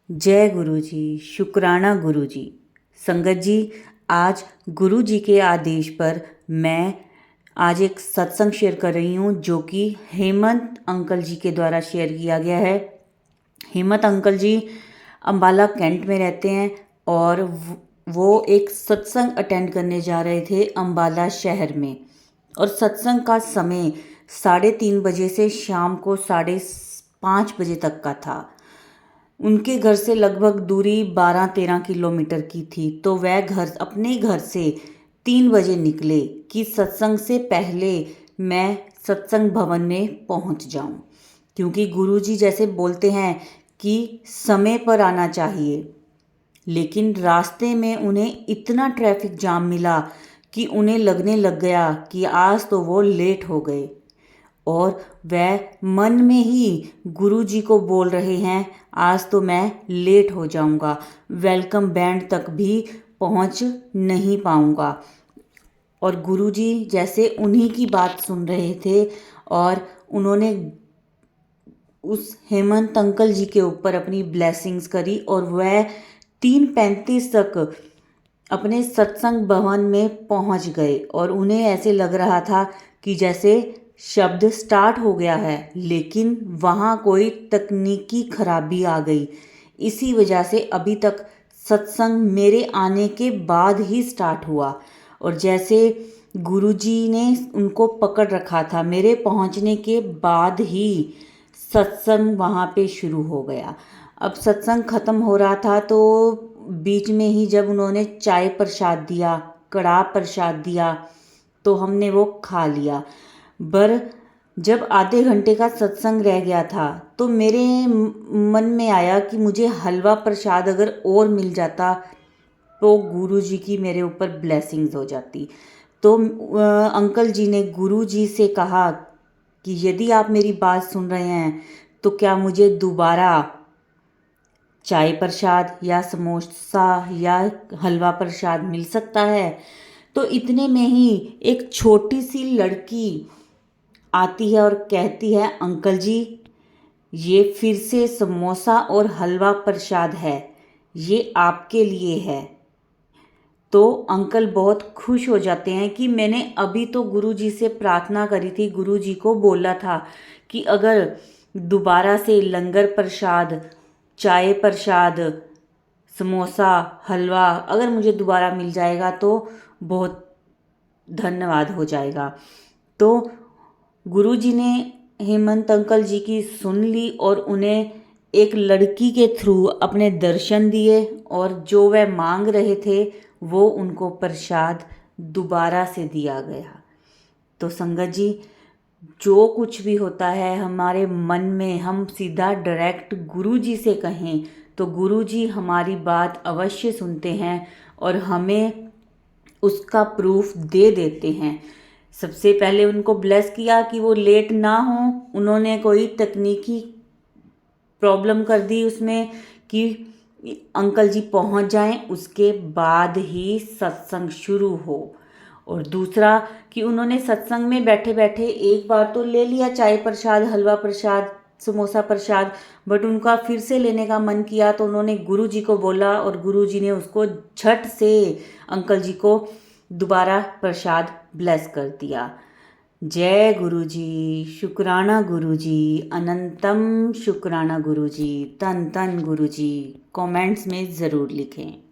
जय गुरु जी, शुक्राना गुरु जी। संगत जी, आज गुरु जी के आदेश पर मैं आज एक सत्संग शेयर कर रही हूँ जो कि हेमंत अंकल जी के द्वारा शेयर किया गया है। हेमंत अंकल जी अम्बाला कैंट में रहते हैं और वो एक सत्संग अटेंड करने जा रहे थे अम्बाला शहर में, और सत्संग का समय 3:30 बजे से शाम को 5:30 बजे तक का था। उनके घर से लगभग दूरी 12-13 किलोमीटर की थी। तो वह अपने घर से 3 बजे निकले कि सत्संग से पहले मैं सत्संग भवन में पहुंच जाऊं, क्योंकि गुरुजी जैसे बोलते हैं कि समय पर आना चाहिए। लेकिन रास्ते में उन्हें इतना ट्रैफिक जाम मिला कि उन्हें लगने लग गया कि आज तो वो लेट हो गए, और वह मन में ही गुरु जी को बोल रहे हैं, आज तो मैं लेट हो जाऊंगा, वेलकम बैंड तक भी पहुंच नहीं पाऊंगा। और गुरु जी जैसे उन्हीं की बात सुन रहे थे और उन्होंने उस हेमंत अंकल जी के ऊपर अपनी ब्लेसिंग्स करी, और वह 3:35 तक अपने सत्संग भवन में पहुंच गए। और उन्हें ऐसे लग रहा था कि जैसे शब्द स्टार्ट हो गया है, लेकिन वहाँ कोई तकनीकी खराबी आ गई। इसी वजह से अभी तक सत्संग मेरे आने के बाद ही स्टार्ट हुआ, और जैसे गुरुजी ने उनको पकड़ रखा था, मेरे पहुँचने के बाद ही सत्संग वहाँ पे शुरू हो गया। अब सत्संग ख़त्म हो रहा था तो बीच में ही जब उन्होंने चाय प्रसाद दिया, कड़ाह प्रसाद दिया, तो हमने वो खा लिया। पर जब आधे घंटे का सत्संग रह गया था तो मेरे मन में आया कि मुझे हलवा प्रसाद अगर और मिल जाता तो गुरु जी की मेरे ऊपर ब्लेसिंग्स हो जाती। तो अंकल जी ने गुरु जी से कहा कि यदि आप मेरी बात सुन रहे हैं तो क्या मुझे दोबारा चाय प्रसाद या समोसा या हलवा प्रसाद मिल सकता है। तो इतने में ही एक छोटी सी लड़की आती है और कहती है, अंकल जी ये फिर से समोसा और हलवा प्रसाद है, ये आपके लिए है। तो अंकल बहुत खुश हो जाते हैं कि मैंने अभी तो गुरुजी से प्रार्थना करी थी, गुरुजी को बोला था कि अगर दोबारा से लंगर प्रसाद, चाय प्रसाद, समोसा, हलवा अगर मुझे दोबारा मिल जाएगा तो बहुत धन्यवाद हो जाएगा। तो गुरुजी ने हेमंत अंकल जी की सुन ली और उन्हें एक लड़की के थ्रू अपने दर्शन दिए, और जो वह मांग रहे थे वो उनको प्रसाद दोबारा से दिया गया। तो संगत जी, जो कुछ भी होता है हमारे मन में, हम सीधा डायरेक्ट गुरु जी से कहें तो गुरु जी हमारी बात अवश्य सुनते हैं और हमें उसका प्रूफ दे देते हैं। सबसे पहले उनको ब्लेस किया कि वो लेट ना हो, उन्होंने कोई तकनीकी प्रॉब्लम कर दी उसमें कि अंकल जी पहुंच जाएं, उसके बाद ही सत्संग शुरू हो। और दूसरा कि उन्होंने सत्संग में बैठे बैठे एक बार तो ले लिया चाय प्रसाद, हलवा प्रसाद, समोसा प्रसाद, बट उनका फिर से लेने का मन किया तो उन्होंने गुरु जी को बोला और गुरु जी ने उसको झट से अंकल जी को दोबारा प्रसाद ब्लेस कर दिया। जय गुरु जी, शुक्राना गुरु जी, अनंतम शुक्राना गुरु जी, तन तन गुरु जी। कमेंट्स में ज़रूर लिखें।